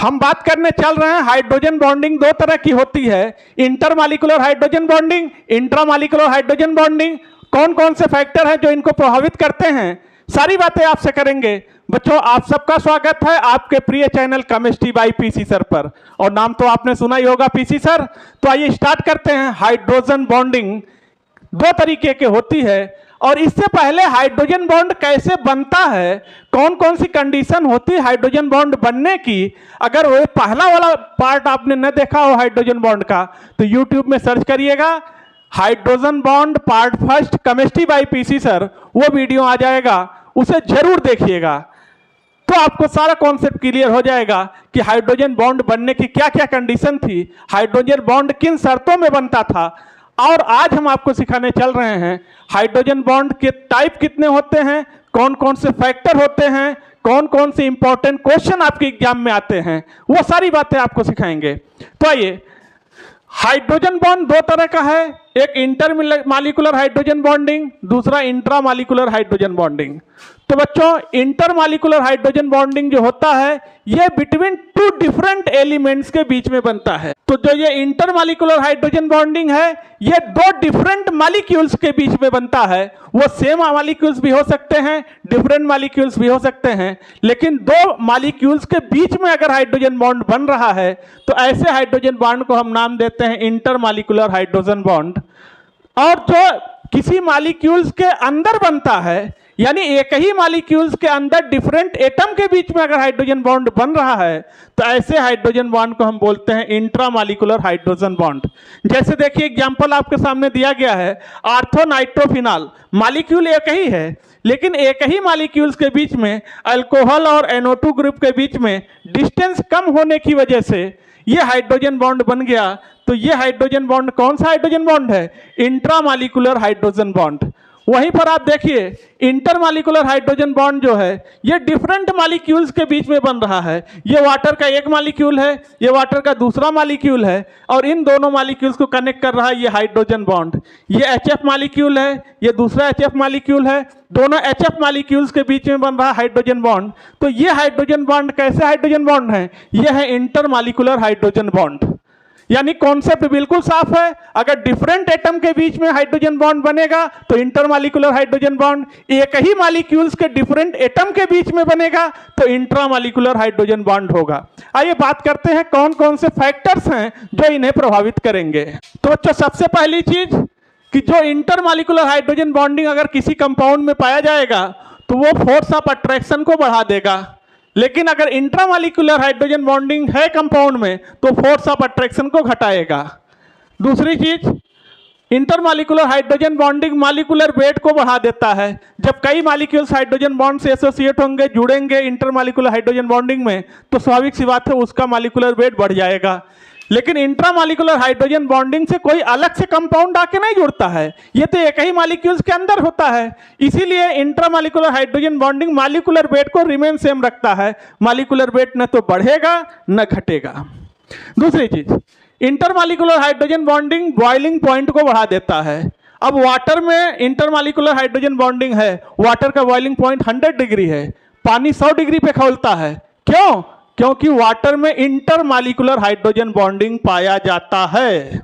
हम बात करने चल रहे हैं हाइड्रोजन बॉन्डिंग दो तरह की होती है, intermolecular hydrogen bonding, intramolecular hydrogen bonding. कौन कौन से फैक्टर हैं जो इनको प्रभावित करते हैं, सारी बातें आपसे करेंगे। बच्चों, आप सबका स्वागत है आपके प्रिय channel chemistry bye PC sir पर। और नाम तो आपने सुना ही होगा, पीसी सर। तो आइए स्टार्ट करते हैं। हाइड्रोजन बॉन्डिंग दो तरीके की होती है, और इससे पहले हाइड्रोजन बॉन्ड कैसे बनता है, कौन कौन सी कंडीशन होती है हाइड्रोजन बॉन्ड बनने की, अगर वो पहला वाला पार्ट आपने न देखा हो हाइड्रोजन बॉन्ड का, तो यूट्यूब में सर्च करिएगा hydrogen bond part first chemistry bye PC sir, वो वीडियो आ जाएगा, उसे जरूर देखिएगा। तो आपको सारा कॉन्सेप्ट क्लियर हो जाएगा कि हाइड्रोजन बॉन्ड बनने की क्या क्या कंडीशन थी, हाइड्रोजन बॉन्ड किन शर्तों में बनता था। और आज हम आपको सिखाने चल रहे हैं हाइड्रोजन बॉन्ड के टाइप कितने होते हैं, कौन कौन से फैक्टर होते हैं, कौन कौन से इंपॉर्टेंट क्वेश्चन आपके एग्जाम में आते हैं, वो सारी बातें आपको सिखाएंगे। तो आइए, हाइड्रोजन बॉन्ड दो तरह का है, एक इंटरमॉलिक्यूलर हाइड्रोजन बॉन्डिंग, दूसरा इंट्रामॉलिक्यूलर हाइड्रोजन बॉन्डिंग। तो बच्चों, इंटरमॉलिक्यूलर हाइड्रोजन बॉन्डिंग जो होता है ये बिटवीन टू डिफरेंट एलिमेंट्स के बीच में बनता है। तो जो ये इंटरमॉलिक्यूलर हाइड्रोजन बॉन्डिंग है ये दो डिफरेंट मॉलिक्यूल्स के बीच में बनता है। वो सेम मॉलिक्यूल्स भी हो सकते हैं, डिफरेंट मॉलिक्यूल्स भी हो सकते हैं, लेकिन दो मॉलिक्यूल्स के बीच में अगर हाइड्रोजन बॉन्ड बन रहा है तो ऐसे हाइड्रोजन बॉन्ड को हम नाम देते हैं इंटरमॉलिक्यूलर हाइड्रोजन बॉन्ड। और जो किसी मॉलिक्यूल्स के अंदर बनता है, यानी एक ही मॉलिक्यूल्स के अंदर डिफरेंट एटम के बीच में अगर हाइड्रोजन बॉन्ड बन रहा है तो ऐसे हाइड्रोजन बॉन्ड को हम बोलते हैं इंट्रामॉलिक्यूलर हाइड्रोजन बॉन्ड। जैसे देखिए एग्जांपल आपके सामने दिया गया है, आर्थोनाइट्रोफिनॉल, मॉलिक्यूल एक ही है लेकिन एक ही मॉलिक्यूल्स के बीच में अल्कोहल और NO2 ग्रुप के बीच में डिस्टेंस कम होने की वजह से ये हाइड्रोजन बॉन्ड बन गया। तो ये हाइड्रोजन बॉन्ड कौन सा हाइड्रोजन बॉन्ड है, इंट्रामॉलिक्यूलर हाइड्रोजन बॉन्ड। वहीं पर आप देखिए इंटरमॉलिक्यूलर हाइड्रोजन बॉन्ड जो है ये डिफरेंट मॉलिक्यूल्स के बीच में बन रहा है। ये वाटर का एक मॉलिक्यूल है, ये वाटर का दूसरा मॉलिक्यूल है, और इन दोनों मॉलिक्यूल्स को कनेक्ट कर रहा है ये हाइड्रोजन बॉन्ड। ये HF मॉलिक्यूल है, ये दूसरा HF मॉलिक्यूल है, दोनों HF मॉलिक्यूल्स के बीच में बन रहा है हाइड्रोजन बॉन्ड। तो ये हाइड्रोजन बॉन्ड कैसे हाइड्रोजन बॉन्ड है, ये है इंटरमॉलिक्यूलर हाइड्रोजन बॉन्ड। यानी कॉन्सेप्ट बिल्कुल साफ है, अगर डिफरेंट एटम के बीच में हाइड्रोजन बॉन्ड बनेगा तो इंटरमॉलिक्यूलर हाइड्रोजन बॉन्ड, एक ही मॉलिक्यूल्स के डिफरेंट एटम के बीच में बनेगा तो इंट्रामॉलिक्यूलर हाइड्रोजन बॉन्ड होगा। आइए बात करते हैं कौन कौन से फैक्टर्स हैं जो इन्हें प्रभावित करेंगे। तो बच्चों, सबसे पहली चीज कि जो इंटरमॉलिक्यूलर हाइड्रोजन बॉन्डिंग अगर किसी कंपाउंड में पाया जाएगा तो वो फोर्स ऑफ अट्रैक्शन को बढ़ा देगा, लेकिन अगर इंट्रामॉलिक्यूलर हाइड्रोजन बॉन्डिंग है कंपाउंड में तो फोर्स ऑफ अट्रैक्शन को घटाएगा। दूसरी चीज, intermolecular hydrogen bonding molecular weight को बढ़ा देता है। जब कई मॉलिक्यूल्स हाइड्रोजन बॉन्ड से एसोसिएट होंगे, जुड़ेंगे इंटरमॉलिक्यूलर हाइड्रोजन बॉन्डिंग में, तो स्वाभाविक सी बात है उसका मॉलिक्यूलर वेट बढ़ जाएगा। लेकिन इंट्रामॉलिक्यूलर हाइड्रोजन बॉन्डिंग से कोई अलग से कंपाउंड आके नहीं जुड़ता है, ये तो एक ही मॉलिक्यूल्स के अंदर होता है। इसीलिए intramolecular hydrogen bonding molecular weight को रिमेन सेम रखता है, मॉलिक्यूलर वेट न तो बढ़ेगा न घटेगा। दूसरी चीज, intermolecular hydrogen bonding boiling point को बढ़ा देता है। अब वाटर में इंटरमॉलिक्यूलर हाइड्रोजन बॉन्डिंग है, वाटर का बॉइलिंग पॉइंट 100 डिग्री है, पानी 100 डिग्री पे खौलता है। क्यों? क्योंकि वाटर में इंटरमॉलिक्यूलर हाइड्रोजन बॉन्डिंग पाया जाता है।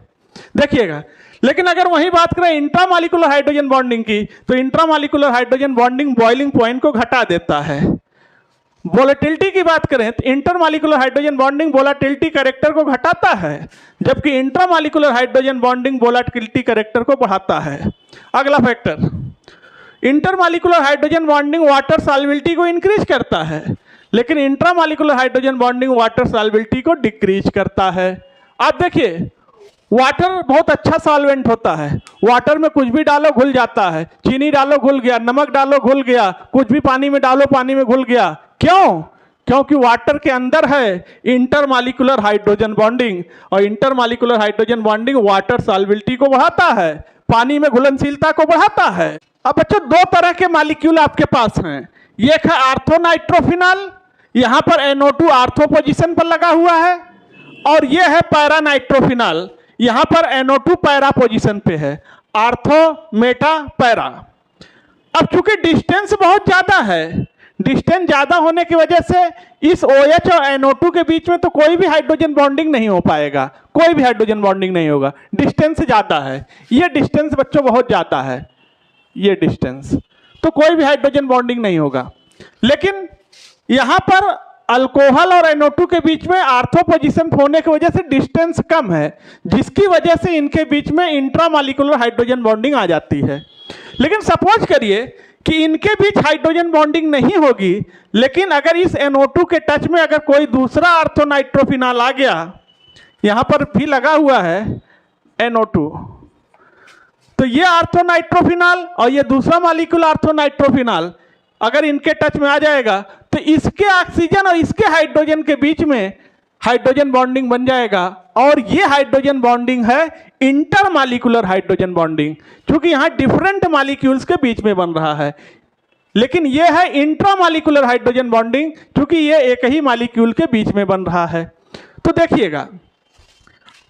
देखिएगा, लेकिन अगर वही बात करें इंट्रामॉलिक्यूलर हाइड्रोजन बॉन्डिंग की, तो intramolecular hydrogen bonding boiling point को घटा देता है। वोलेटिलिटी की बात करें तो intermolecular hydrogen bonding volatility character को घटाता है, जबकि intramolecular hydrogen bonding volatility character को बढ़ाता है। अगला factor, intermolecular hydrogen bonding water solubility को इंक्रीज करता है, लेकिन intramolecular hydrogen bonding water solubility को डिक्रीज करता है। आप देखिए, वाटर बहुत अच्छा सॉल्वेंट होता है, वाटर में कुछ भी डालो घुल जाता है, चीनी डालो घुल गया, नमक डालो घुल गया, कुछ भी पानी में डालो पानी में घुल गया। क्यों? क्योंकि वाटर के अंदर है इंटरमॉलिक्यूलर हाइड्रोजन बॉन्डिंग, और intermolecular hydrogen bonding water solubility को बढ़ाता है, पानी में घुलनशीलता को बढ़ाता है। अब बच्चों, दो तरह के मॉलिक्यूल आपके पास हैं, एक है आर्थोनाइट्रोफिनॉल, यहां पर NO2 आर्थो पोजीशन पर लगा हुआ है, और यह है पैरानाइट्रोफिनॉल, यहां पर NO2 पैरा पोजीशन पे है। Ortho, Meta, para. अब चूंकि डिस्टेंस बहुत ज्यादा है, डिस्टेंस ज्यादा होने की वजह से इस OH और NO2 के बीच में तो कोई भी हाइड्रोजन बॉन्डिंग नहीं हो पाएगा, कोई भी हाइड्रोजन बॉन्डिंग नहीं होगा, डिस्टेंस ज्यादा है। ये डिस्टेंस बच्चों बहुत ज्यादा है, ये डिस्टेंस, तो कोई भी हाइड्रोजन बॉन्डिंग नहीं होगा। लेकिन यहां पर अल्कोहल और NO2 के बीच में आर्थो पोजीशन होने की वजह से डिस्टेंस कम है, जिसकी वजह से इनके बीच में इंट्रामॉलिक्यूलर हाइड्रोजन बॉन्डिंग आ जाती है। लेकिन सपोज करिए कि इनके बीच हाइड्रोजन बॉन्डिंग नहीं होगी, लेकिन अगर इस NO2 के टच में अगर कोई दूसरा आर्थोनाइट्रोफिनॉल आ गया, यहां पर भी लगा हुआ है NO2, तो ये आर्थोनाइट्रोफिनॉल और ये दूसरा मॉलिक्यूल आर्थोनाइट्रोफिनॉल अगर इनके टच में आ जाएगा तो इसके ऑक्सीजन और इसके हाइड्रोजन के बीच में हाइड्रोजन बॉन्डिंग बन जाएगा, और ये हाइड्रोजन बॉन्डिंग है इंटरमॉलिक्यूलर हाइड्रोजन बॉन्डिंग, क्योंकि यहां डिफरेंट मॉलिक्यूल्स के बीच में बन रहा है। लेकिन ये है इंट्रामॉलिक्यूलर हाइड्रोजन बॉन्डिंग, क्योंकि ये एक ही मॉलिक्यूल के बीच में बन रहा है। तो देखिएगा,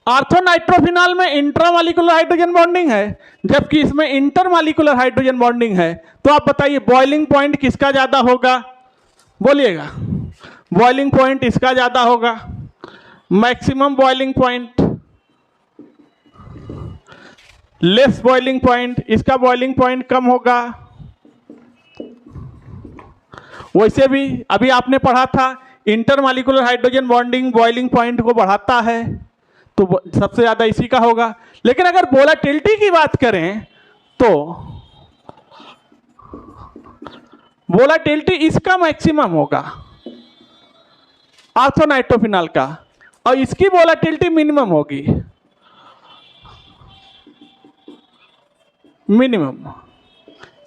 आर्थोनाइट्रोफिनॉल में इंट्रामॉलिक्यूलर हाइड्रोजन बॉन्डिंग है, जबकि इसमें इंटरमॉलिक्यूलर हाइड्रोजन बॉन्डिंग है। तो आप बताइए बॉइलिंग पॉइंट किसका ज्यादा होगा? बोलिएगा, बॉइलिंग पॉइंट इसका ज्यादा होगा, maximum boiling point, less boiling point, इसका बॉइलिंग पॉइंट कम होगा। वैसे भी अभी आपने पढ़ा था intermolecular hydrogen bonding boiling point को बढ़ाता है, तो सबसे ज्यादा इसी का होगा। लेकिन अगर वोलेटिलिटी की बात करें तो वोलेटिलिटी इसका मैक्सिमम होगा आर्थोनाइट्रोफिनॉल का, और इसकी वोलेटिलिटी मिनिमम होगी, मिनिमम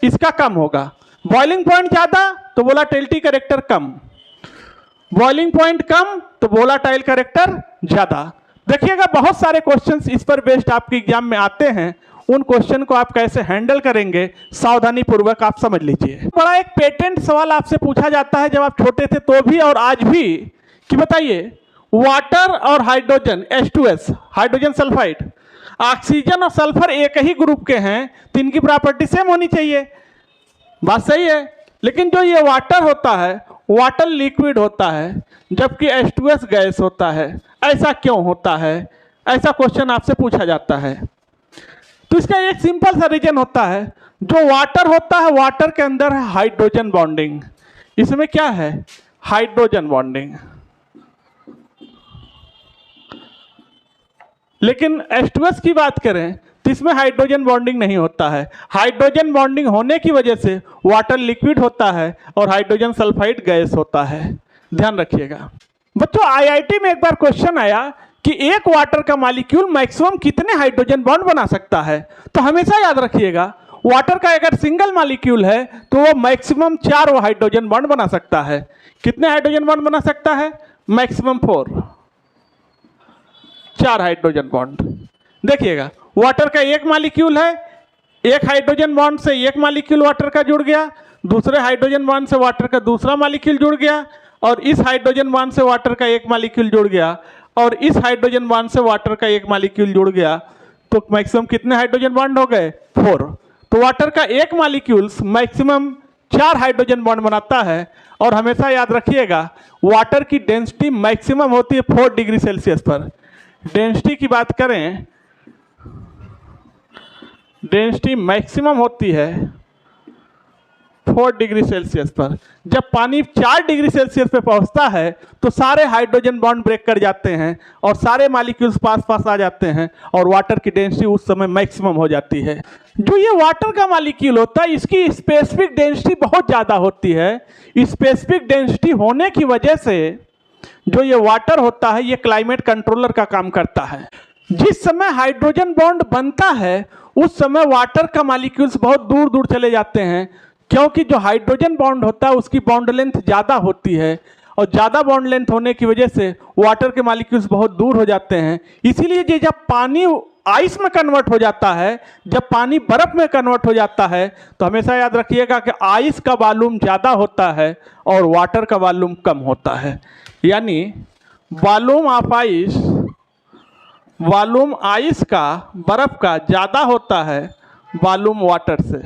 इसका कम होगा। बॉइलिंग पॉइंट ज्यादा तो वोलेटिलिटी कैरेक्टर कम, बॉइलिंग पॉइंट कम तो वोलेटाइल कैरेक्टर ज्यादा। देखिएगा बहुत सारे क्वेश्चंस इस पर बेस्ड आपके एग्जाम में आते हैं, उन क्वेश्चन को आप कैसे हैंडल करेंगे सावधानी पूर्वक आप समझ लीजिए। बड़ा एक पेटेंट सवाल आपसे पूछा जाता है जब आप छोटे थे तो भी और आज भी, कि बताइए वाटर और hydrogen H2S hydrogen sulphide, oxygen और सल्फर एक ही ग्रुप के हैं तो इनकी प्रॉपर्टी सेम होनी चाहिए, बात सही है। लेकिन जो ये वाटर होता है, वाटर लिक्विड होता है जबकि H2S गैस होता है, ऐसा क्यों होता है? ऐसा क्वेश्चन आपसे पूछा जाता है। तो इसका एक सिंपल सा रीजन होता है, जो वाटर होता है वाटर के अंदर है हाइड्रोजन बॉन्डिंग, इसमें क्या है? Hydrogen bonding. लेकिन H2S की बात करें तो इसमें हाइड्रोजन बॉन्डिंग नहीं होता है। हाइड्रोजन बॉन्डिंग होने की वजह से वाटर लिक्विड होता है और हाइड्रोजन सल्फाइड गैस होता है, ध्यान रखिएगा। बच्चों IIT में एक बार क्वेश्चन आया कि एक वाटर का मॉलिक्यूल मैक्सिमम कितने हाइड्रोजन बॉन्ड बना सकता है? तो हमेशा याद रखिएगा वाटर का अगर सिंगल मॉलिक्यूल है तो वो मैक्सिमम 4 हाइड्रोजन बॉन्ड बना सकता है। कितने हाइड्रोजन बॉन्ड बना सकता है? Maximum 4 hydrogen bond. देखिएगा वाटर का एक मॉलिक्यूल है, एक हाइड्रोजन बॉन्ड से एक मॉलिक्यूल वाटर का जुड़ गया, दूसरे हाइड्रोजन बॉन्ड से वाटर का दूसरा मॉलिक्यूल जुड़ गया, और इस हाइड्रोजन बॉन्ड से वाटर का एक मॉलिक्यूल जुड़ गया, और इस हाइड्रोजन बॉन्ड से वाटर का एक मॉलिक्यूल जुड़ गया। तो मैक्सिमम कितने हाइड्रोजन बॉन्ड हो गए? 4। तो वाटर का एक मॉलिक्यूल मैक्सिमम 4 हाइड्रोजन बॉन्ड बनाता है। और हमेशा याद रखिएगा वाटर की डेंसिटी मैक्सिमम होती है 4 डिग्री सेल्सियस पर। डेंसिटी की बात करें, डेंसिटी मैक्सिमम होती है 4 डिग्री सेल्सियस पर। जब पानी 4 डिग्री सेल्सियस पे पहुंचता है तो सारे हाइड्रोजन बॉन्ड ब्रेक कर जाते हैं और सारे मॉलिक्यूल्स पास पास आ जाते हैं और वाटर की डेंसिटी उस समय मैक्सिमम हो जाती है। जो ये वाटर का मॉलिक्यूल होता है इसकी स्पेसिफिक डेंसिटी बहुत ज़्यादा होती है। स्पेसिफिक डेंसिटी होने की वजह से जो ये वाटर होता है ये क्लाइमेट कंट्रोलर का काम करता है। जिस समय हाइड्रोजन बॉन्ड बनता है उस समय वाटर का मॉलिक्यूल्स बहुत दूर दूर चले जाते हैं, क्योंकि जो हाइड्रोजन बॉन्ड होता है उसकी बॉन्ड लेंथ ज़्यादा होती है और ज़्यादा बॉन्ड लेंथ होने की वजह से वाटर के मॉलिक्यूल्स बहुत दूर हो जाते हैं। इसीलिए ये जब पानी आइस में कन्वर्ट हो जाता है, जब पानी बर्फ़ में कन्वर्ट हो जाता है, तो हमेशा याद रखिएगा कि आइस का वॉल्यूम ज़्यादा होता है और वाटर का वॉल्यूम कम होता है। यानी volume of ice, volume ice का बर्फ़ का ज़्यादा होता है वॉल्यूम वाटर से।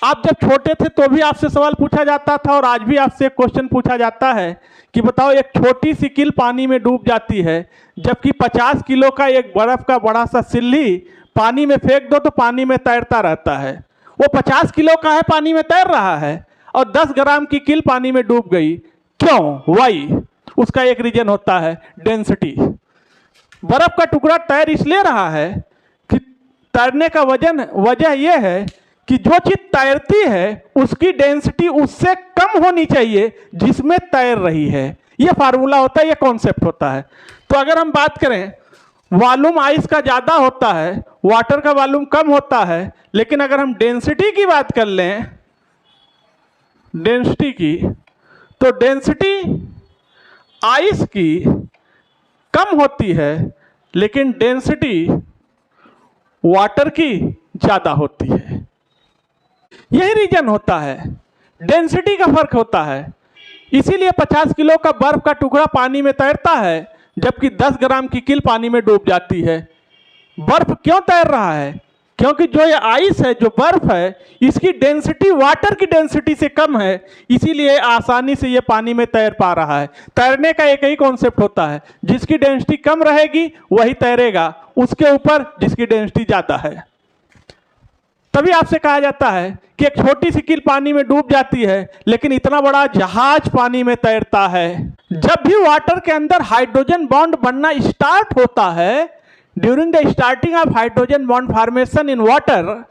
आप जब छोटे थे तो भी आपसे सवाल पूछा जाता था और आज भी आपसे एक क्वेश्चन पूछा जाता है कि बताओ एक छोटी सी कील पानी में डूब जाती है, जबकि 50 किलो का एक बर्फ का बड़ा सा सिल्ली पानी में फेंक दो तो पानी में तैरता रहता है। वो 50 किलो का है, पानी में तैर रहा है, और 10 ग्राम की कील पानी में डूब गई। क्यों? वाई? उसका एक रीजन होता है डेंसिटी। बर्फ का टुकड़ा तैर इसलिए रहा है कि तैरने का वजह यह है कि जो चीज तैरती है उसकी डेंसिटी उससे कम होनी चाहिए जिसमें तैर रही है। यह फार्मूला होता है, यह कॉन्सेप्ट होता है। तो अगर हम बात करें, वॉल्यूम आइस का ज़्यादा होता है, वाटर का वॉल्यूम कम होता है, लेकिन अगर हम डेंसिटी की बात कर लें, डेंसिटी की, तो डेंसिटी आइस की कम होती है लेकिन डेंसिटी वाटर की ज़्यादा होती है। यही रीजन होता है, डेंसिटी का फर्क होता है। इसीलिए 50 किलो का बर्फ का टुकड़ा पानी में तैरता है जबकि 10 ग्राम की कील पानी में डूब जाती है। बर्फ क्यों तैर रहा है? क्योंकि जो ये आइस है, जो बर्फ है, इसकी डेंसिटी वाटर की डेंसिटी से कम है, इसीलिए आसानी से ये पानी में तैर पा रहा है। तैरने का एक ही कॉन्सेप्ट होता है, जिसकी डेंसिटी कम रहेगी वही तैरेगा, उसके ऊपर जिसकी डेंसिटी ज़्यादा है। तभी आपसे कहा जाता है कि एक छोटी सी कील पानी में डूब जाती है लेकिन इतना बड़ा जहाज पानी में तैरता है। जब भी वाटर के अंदर हाइड्रोजन बॉन्ड बनना स्टार्ट होता है, during the starting of hydrogen bond formation in water,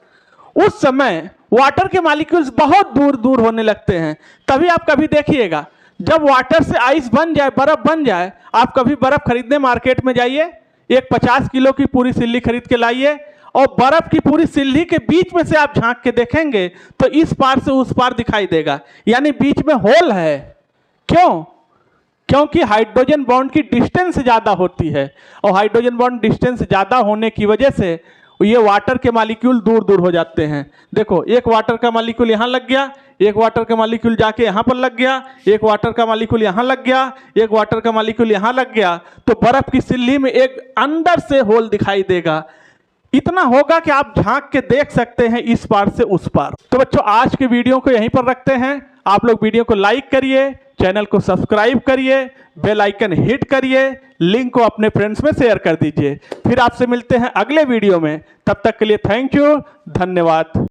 उस समय वाटर के मॉलिक्यूल्स बहुत दूर दूर होने लगते हैं। तभी आप कभी देखिएगा, जब वाटर से आइस बन जाए, बर्फ बन जाए, आप कभी बर्फ खरीदने मार्केट में जाइए, एक 50 किलो की पूरी सिल्ली खरीद के लाइए और बर्फ की पूरी सिल्ली के बीच में से आप झांक के देखेंगे तो इस पार से उस पार दिखाई देगा, यानी बीच में होल है। क्यों? क्योंकि हाइड्रोजन बॉन्ड की डिस्टेंस ज़्यादा होती है, और हाइड्रोजन बॉन्ड डिस्टेंस ज़्यादा होने की वजह से ये वाटर के मॉलिक्यूल दूर दूर हो जाते हैं। देखो, एक वाटर का मॉलिक्यूल यहाँ लग गया, एक वाटर का मॉलिक्यूल जाके यहाँ पर लग गया, एक वाटर का मॉलिक्यूल यहाँ लग गया, एक वाटर का मॉलिक्यूल यहाँ लग गया, तो बर्फ की सिल्ली में एक अंदर से होल दिखाई देगा। इतना होगा कि आप झांक के देख सकते हैं इस पार से उस पार। तो बच्चों, आज के वीडियो को यहीं पर रखते हैं। आप लोग वीडियो को लाइक करिए, चैनल को सब्सक्राइब करिए, बेल आइकन हिट करिए, लिंक को अपने फ्रेंड्स में शेयर कर दीजिए। फिर आपसे मिलते हैं अगले वीडियो में। तब तक के लिए थैंक यू, धन्यवाद।